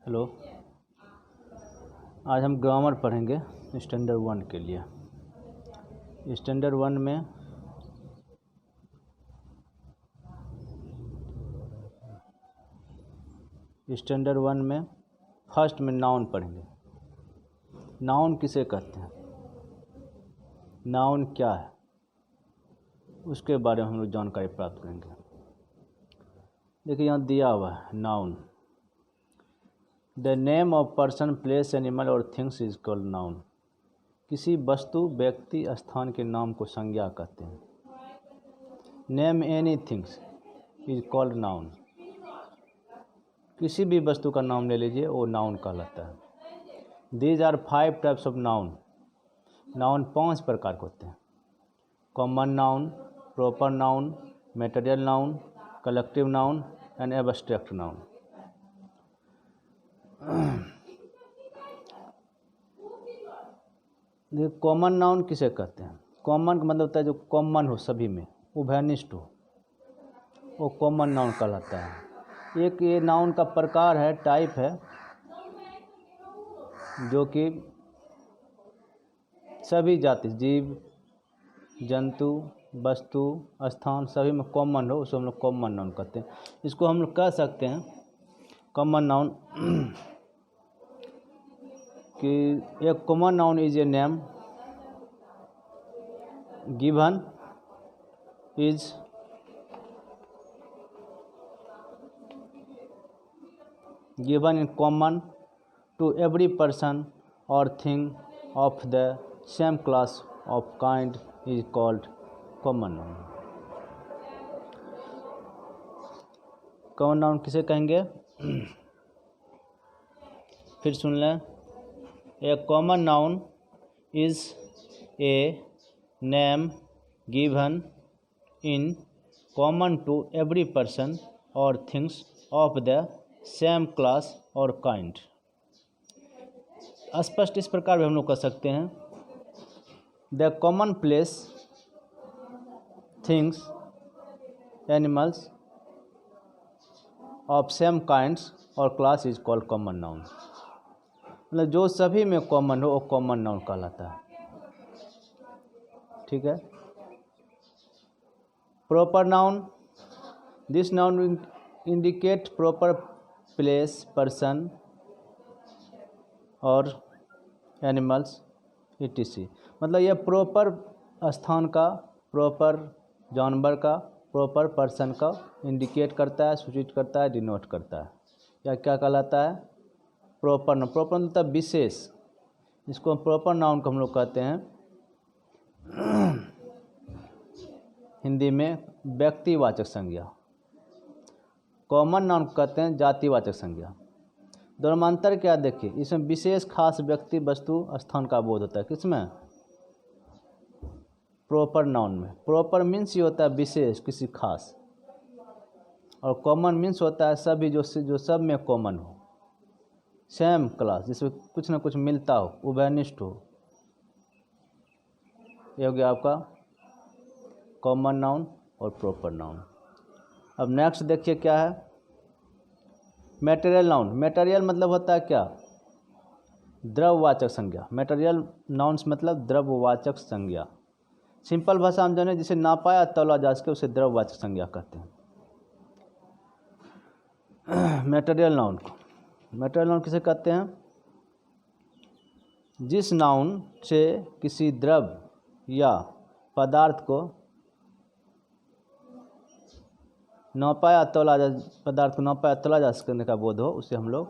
Hello, आज हम grammar पढ़ेंगे स्टैंडर्ड 1 के लिए। स्टैंडर्ड 1 में फर्स्ट में नाउन पढ़ेंगे। नाउन किसे कहते हैं, नाउन क्या है, उसके बारे में हम लोग जानकारी प्राप्त करेंगे। देखिए यहाँ दिया हुआ है noun. The name of person, place, animal और थिंग्स इज कॉल्ड नाउन। किसी वस्तु, व्यक्ति, स्थान के नाम को संज्ञा कहते हैं। Name any things is called noun. किसी भी वस्तु का नाम ले लीजिए, वो नाउन कहलाता है। These are 5 types of noun. Noun 5 प्रकार के होते हैं। Common noun, proper noun, material noun, collective noun and abstract noun. Common noun किसे कहते हैं? कॉमन का मतलब होता है जो कॉमन हो, सभी में उभयनिष्ठ हो, वो कॉमन नाउन कहलाता है। एक ये नाउन का प्रकार है, टाइप है, जो कि सभी जाति, जीव, जंतु, वस्तु, स्थान सभी में कॉमन हो, उसको हम लोग कॉमन नाउन कहते हैं। इसको हम लोग कह सकते हैं कॉमन नाउन कि एक common noun is a name given in common to every person or thing of the same class of kind is called common noun। Common noun किसे कहेंगे? फिर सुन लें। A common noun is a name given in common to every person और things of the same class और kind. स्पष्ट इस प्रकार भी हम लोग कह सकते हैं, the common place, things, animals of same kinds और class is called common noun. मतलब जो सभी में कॉमन हो वो कॉमन नाउन कहलाता है। ठीक है। Proper noun, this noun indicate proper place, person और एनिमल्स etc। मतलब यह प्रॉपर स्थान का, प्रॉपर जानवर का, प्रॉपर पर्सन का इंडिकेट करता है, सूचित करता है, डिनोट करता है। यह क्या कहलाता है? Proper noun. प्रॉपर मतलब विशेष, इसको प्रॉपर नाउन को हम लोग कहते हैं हिंदी में व्यक्तिवाचक संज्ञा। कॉमन नाउन कहते हैं जातिवाचक संज्ञा। दोनों में अंतर क्या देखिए, इसमें विशेष खास व्यक्ति, वस्तु, स्थान का बोध होता है। किसमें? प्रॉपर नाउन में। प्रॉपर मीन्स ये होता है विशेष, किसी खास, और कॉमन मीन्स होता है सभी, जो सब में कॉमन हो, सेम क्लास, जिसमें कुछ ना कुछ मिलता हो, उभयनिष्ठ हो। ये हो गया आपका कॉमन नाउन और प्रॉपर नाउन। अब नेक्स्ट देखिए क्या है, मटेरियल नाउन। मटेरियल मतलब होता है क्या? द्रव्यवाचक संज्ञा। मटेरियल नाउन्स मतलब द्रव्यवाचक संज्ञा। सिंपल भाषा में जाने, जिसे नापा या तौला जा सके उसे द्रव्यवाचक संज्ञा कहते हैं। मटेरियल नाउन को, मटेरियल नाउन किसे कहते हैं? जिस नाउन से किसी द्रव्य या पदार्थ को नापा या तौला जा, पदार्थ को नापा या तौला जा सकने का बोध हो, उसे हम लोग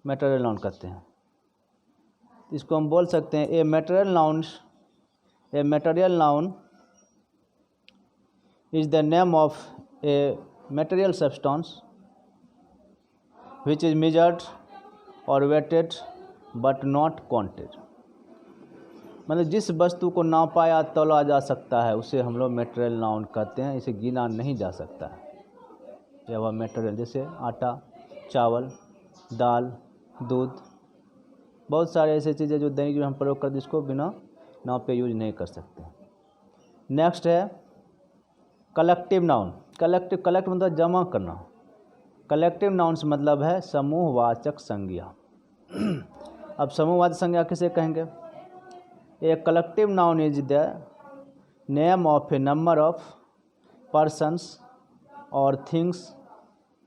मटेरियल नाउन कहते हैं। इसको हम बोल सकते हैं a material noun is the name of a material substance which is measured और वेटेड बट नॉट काउंटेड। मतलब जिस वस्तु को नापा या तौला जा सकता है उसे हम लोग मटेरियल नाउन कहते हैं। इसे गिना नहीं जा सकता है, यह वह मटेरियल, जैसे आटा, चावल, दाल, दूध, बहुत सारे ऐसे चीज़ें जो दैनिक जो हम प्रयोग करते हैं, इसको बिना नाप पे यूज नहीं कर सकते। नेक्स्ट है कलेक्टिव नाउन। कलेक्ट मतलब जमा करना। कलेक्टिव नाउन्स मतलब है समूहवाचक संज्ञा। अब समूहवाचक संज्ञा किसे कहेंगे? A collective noun is the name of a number of persons और things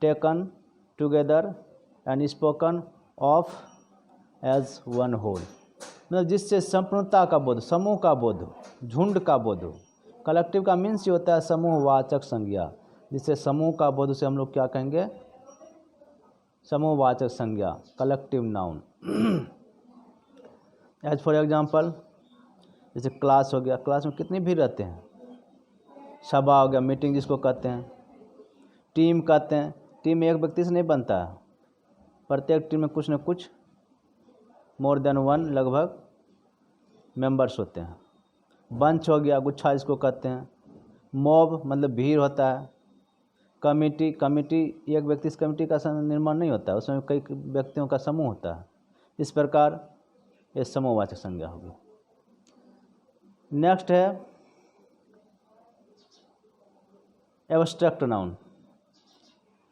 taken together and spoken of as one whole. मतलब जिससे संपूर्णता का बोध, समूह का बोध, झुंड का बोध हो। कलेक्टिव का मीन्स ये होता है समूहवाचक संज्ञा, जिससे समूह का बोध से हम लोग क्या कहेंगे? समूहवाचक संज्ञा, collective noun. As for example, जैसे क्लास हो गया, क्लास में कितनी भीड़ रहते हैं? सभा हो गया, मीटिंग जिसको कहते हैं। टीम कहते हैं, टीम एक व्यक्ति से नहीं बनता है, प्रत्येक टीम में कुछ न कुछ मोर देन वन लगभग मेंबर्स होते हैं। बंच हो गया, गुच्छा जिसको कहते हैं। मॉब मतलब भीड़ होता है। कमिटी, कमिटी एक व्यक्ति से कमिटी का निर्माण नहीं होता है, उसमें कई व्यक्तियों का समूह होता है। इस प्रकार ये समूहवाचक संज्ञा होगी। नेक्स्ट है एब्स्ट्रैक्ट नाउन।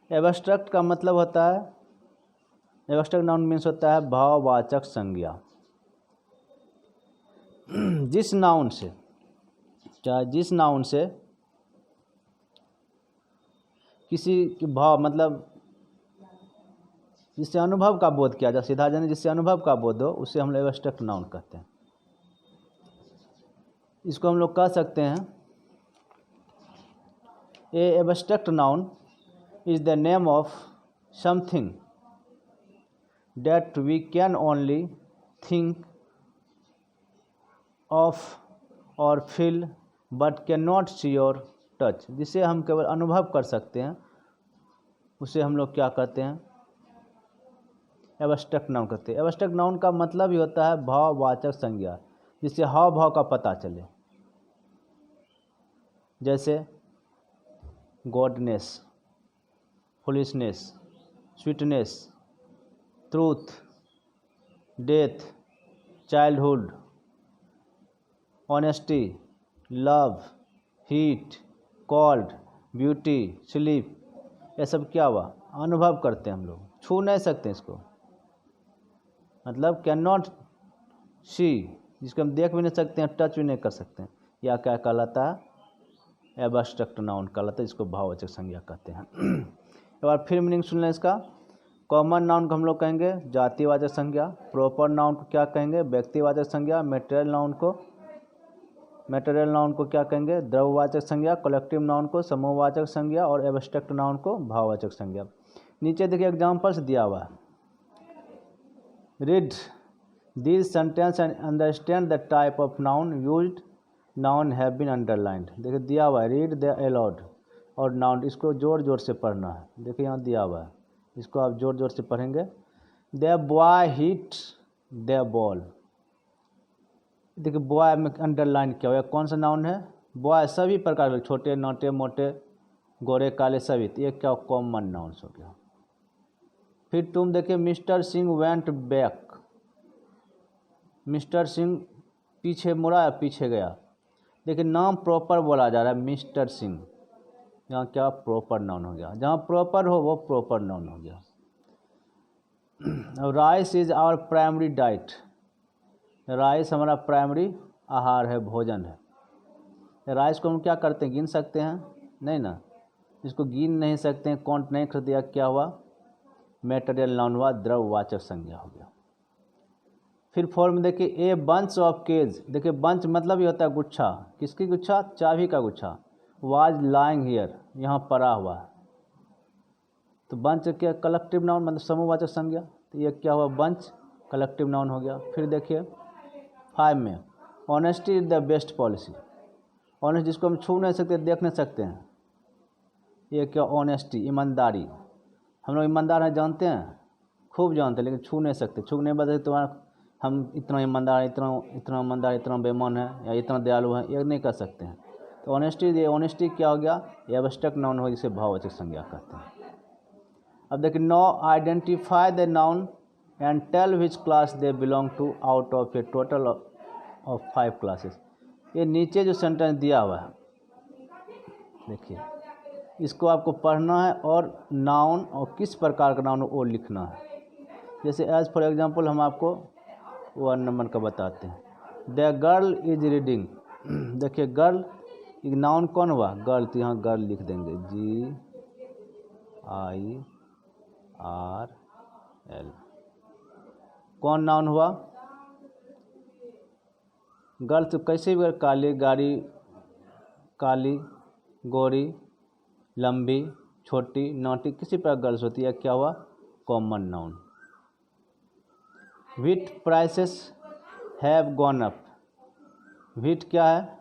एब्स्ट्रैक्ट का मतलब होता है, एब्स्ट्रैक्ट नाउन मीन्स होता है भाववाचक संज्ञा। जिस नाउन से, चाहे जिस नाउन से किसी की भाव मतलब जिससे अनुभव का बोध किया जाए, सीधा जाने जिससे अनुभव का बोध हो, उसे हम लोग एब्स्ट्रैक्ट नाउन कहते हैं। इसको हम लोग कह सकते हैं a abstract noun is the name of something that we can only think of और feel but can not see और टच। जिसे हम केवल अनुभव कर सकते हैं, उसे हम लोग क्या कहते हैं? एब्स्ट्रैक्ट नाउन कहते हैं। एब्स्ट्रैक्ट नाउन का मतलब ही होता है भाववाचक संज्ञा, जिससे हाव भाव का पता चले। जैसे goodness, foolishness, sweetness, truth, death, childhood, honesty, love, heat, cold, beauty, sleep, ये सब क्या हुआ? अनुभव करते हैं हम लोग, छू नहीं सकते इसको। मतलब कैन नॉट सी, जिसको हम देख भी नहीं सकते हैं, टच भी नहीं कर सकते हैं, या क्या कहलाता है? एब्स्ट्रैक्ट नाउन कहलाता है, जिसको भाववाचक संज्ञा कहते हैं। एक बार फिर मीनिंग सुन लें इसका। कॉमन नाउन को हम लोग कहेंगे जातिवाचक संज्ञा, प्रॉपर नाउन को क्या कहेंगे? व्यक्तिवाचक संज्ञा, मटेरियल नाउन को क्या कहेंगे? द्रव्यवाचक संज्ञा, कलेक्टिव नाउन को समूहवाचक संज्ञा और एब्स्ट्रैक्ट नाउन को भाववाचक संज्ञा। नीचे देखिए एग्जांपल्स दिया हुआ है। Read this sentence and understand the type of noun used, noun have been underlined. देखिए दिया हुआ है रीड द अलाउड और नाउन, इसको जोर जोर से पढ़ना है। देखिए यहाँ दिया हुआ है, इसको आप जोर जोर से पढ़ेंगे। The boy hit the ball. देखिए बॉय में अंडरलाइन किया हुआ, कौन सा नाउन है? बॉय, सभी प्रकार के, छोटे नाटे मोटे, गोरे काले सभी, तो ये क्या कॉमन नाउन्स हो गया। फिर तुम देखिए mister Singh went back. Mister Singh पीछे मुड़ा या पीछे गया। देखिए नाम प्रॉपर बोला जा रहा है मिस्टर सिंह, यहाँ क्या प्रॉपर नाउन हो गया। जहाँ प्रॉपर हो वो प्रॉपर नाउन हो गया। Rice is our primary diet. Rice हमारा प्राइमरी आहार है, भोजन है। राइस को हम क्या करते हैं? गिन सकते हैं? नहीं ना, इसको गिन नहीं सकते हैं, काउंट नहीं कर दिया, क्या हुआ? मटेरियल नाउन हुआ, द्रव्यवाचक संज्ञा हो गया। फिर फॉर्म देखिए ए बंच ऑफ केज। देखिए बंच मतलब ही होता है गुच्छा। किसकी गुच्छा? चाबी का गुच्छा। वाज लाइंग हियर, यहाँ पड़ा हुआ है। तो बंच क्या कलेक्टिव नाउन मतलब समूहवाचक संज्ञा, तो ये क्या हुआ? बंच कलेक्टिव नाउन हो गया। फिर देखिए 5 में honesty is the best policy. Honest जिसको हम छू नहीं सकते, देख नहीं सकते हैं, ये क्या? ऑनेस्टी, ईमानदारी। हम लोग ईमानदार हैं, जानते हैं, खूब जानते हैं, लेकिन छू नहीं सकते। छू नहीं बता तुम्हारा हम इतना ईमानदार, इतना ईमानदार, इतना बेईमान है या इतना दयालु है, ये नहीं कर सकते हैं। तो ऑनेस्टी क्या हो गया? एब्स्ट्रैक्ट नाउन हो, जिसे भाववाचक संज्ञा कहते हैं। अब देखिए now identify the noun and tell which class they belong to out of a total of 5 classes. ये नीचे जो सेंटेंस दिया हुआ है देखिए, इसको आपको पढ़ना है और नाउन और किस प्रकार का नाउन वो लिखना है। जैसे एज फॉर एग्जांपल हम आपको 1 नंबर का बताते हैं। The girl is reading. देखिए गर्ल एक नाउन कौन हुआ, गर्ल, तो यहाँ गर्ल लिख देंगे GIRL। कौन नाउन हुआ, गर्ल। तो कैसे भी काली, गाड़ी, काली, गोरी, लंबी, छोटी, नोटी, किसी प्रकार गर्ल्स होती है, क्या हुआ, common noun. Wheat prices have gone up. Wheat क्या है,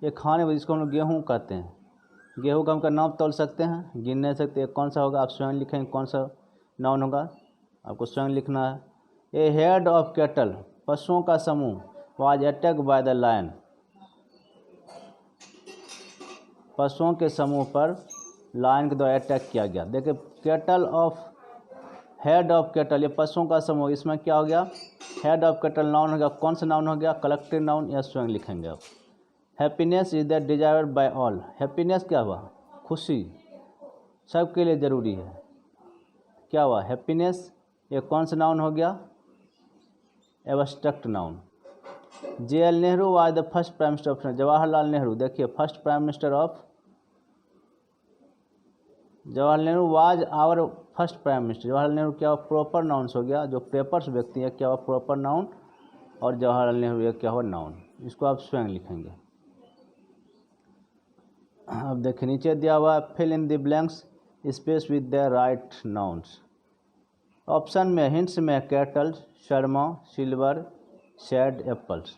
ये खाने में जिसको हम लोग गेहूँ कहते हैं। गेहूँ का हम नाम तोल सकते हैं, गिन नहीं सकते। कौन सा होगा, आप स्वयं लिखेंगे कौन सा नाउन होगा, आपको स्वयं लिखना है। ए हेड ऑफ कैटल, पशुओं का समूह, was attack by the lion, पशुओं के समूह पर लायन के द्वारा अटैक किया गया। देखिए cattle of, head of cattle, ये पशुओं का समूह, इसमें क्या हो गया, हेड ऑफ कैटल नाउन हो गया। कौन सा नाउन हो गया, कलेक्टिव नाउन, या स्वयं लिखेंगे आप। Happiness is that desired by all. Happiness क्या हुआ, खुशी, सबके लिए ज़रूरी है, क्या हुआ, हैप्पीनेस। ये कौन सा नाउन हो गया, abstract noun. JL Nehru was the first prime minister of, Jawaharlal Nehru, देखिए first prime minister of, Jawaharlal Nehru was our first prime minister. Jawaharlal Nehru क्या हुआ, प्रॉपर नाउन्स हो गया, जो पेपर्स व्यक्ति है क्या हुआ, प्रॉपर नाउन, और जवाहरलाल नेहरू ये क्या हुआ, नाउन। इसको आप स्वयं लिखेंगे। अब देखिए नीचे दिया हुआ fill in the blanks space with the right nouns. Option में हिंट्स में cattle, Sharma, silver, shed, apples.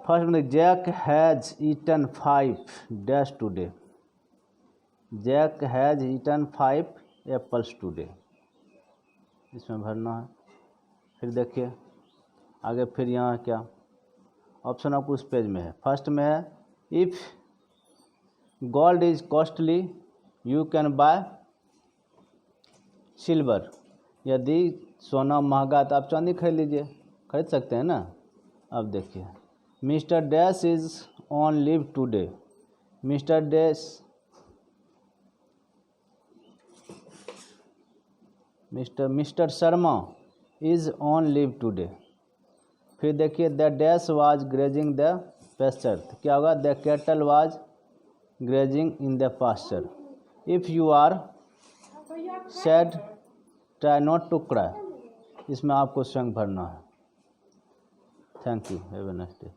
First में Jack has eaten 5 dash today. Jack has eaten 5 apples today, इसमें भरना है। फिर देखिए आगे, फिर यहाँ क्या ऑप्शन आपको उस पेज में है। फर्स्ट में है if gold is costly you can buy silver. यदि सोना महंगा तो आप चांदी खरीद लीजिए, खरीद सकते हैं ना। अब देखिए mister dash is on leave today. Mister dash, mister Sharma is on leave today. फिर देखिए the dash was grazing the pasture, क्या होगा, the cattle was grazing in the pasture. If you are sad try not to cry, इसमें आपको स्वयं भरना है। Thank you, have a nice day.